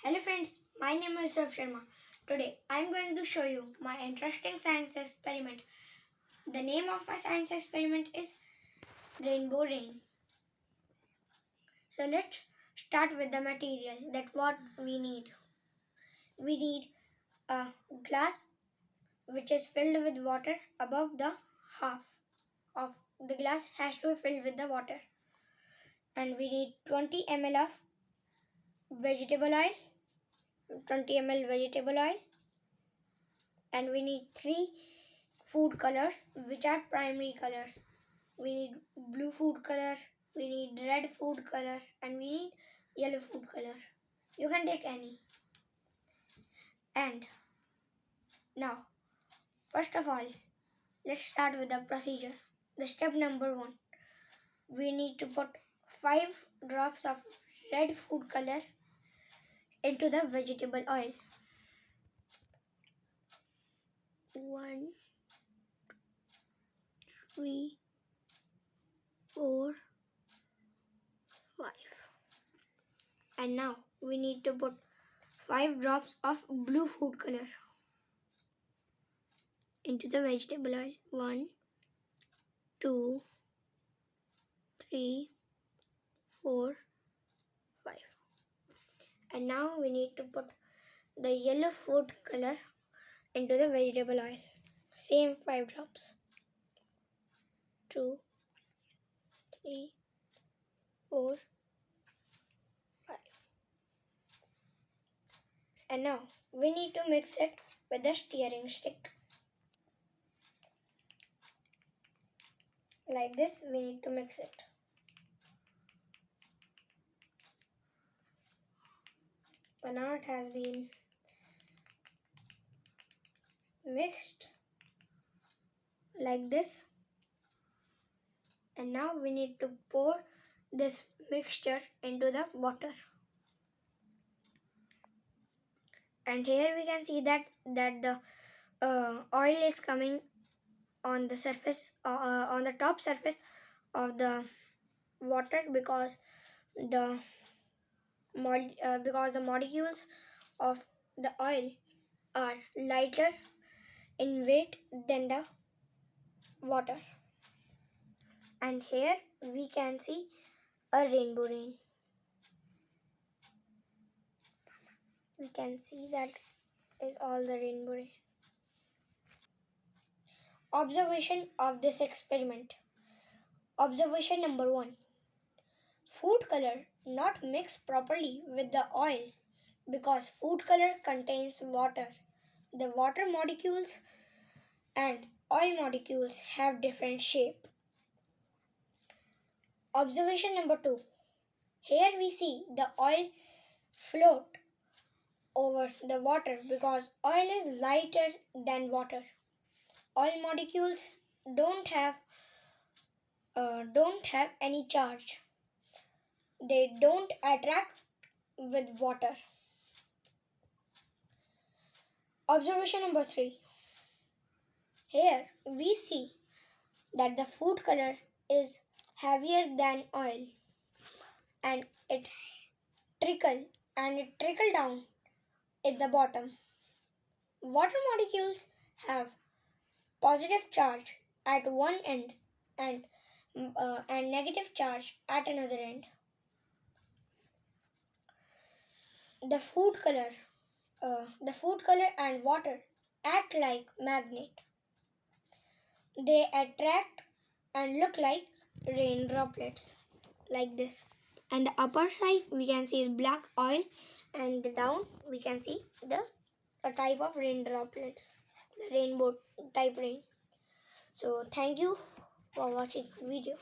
Hello friends, my name is Rav Sharma. Today I am going to show you my interesting science experiment. The name of my science experiment is Rainbow Rain. So let's start with the material that what we need. We need a glass which is filled with water above the half of the glass has to be filled with the water. And we need 20 ml of vegetable oil, 20 ml vegetable oil, and we need 3 food colors which are primary colors. We need blue food color, we need red food color, and we need yellow food color. You can take any. And now, first of all, let's start with the procedure. The step number 1. We need to put 5 drops of red food color into the vegetable oil. 1, 3, 4, 5. And now we need to put 5 drops of blue food color into the vegetable oil. 1, 2, 3, 4, 5. And now we need to put the yellow food color into the vegetable oil. Same 5 drops. 2, 3, 4, 5. And now we need to mix it with the stirring stick. Like this, we need to mix it. And now it has been mixed like this. And now we need to pour this mixture into the water. And here we can see that the oil is coming on the surface, on the top surface of the water because the molecules of the oil are lighter in weight than the water. And here we can see a rainbow rain. We can see that is all the rainbow rain. Observation of this experiment. Observation number 1. Food color not mixed properly with the oil because food color contains water. The water molecules and oil molecules have different shape. Observation number 2. Here we see the oil float over the water because oil is lighter than water. Oil molecules don't have any charge. They don't attract with water. Observation number 3. Here we see that the food color is heavier than oil and it trickle down at the bottom. Water molecules have positive charge at one end and negative charge at another end. The food color and water act like magnet. They attract and look like rain droplets like this. And the upper side we can see is black oil and the down we can see the type of rain droplets, the rainbow type rain. So thank you for watching our video.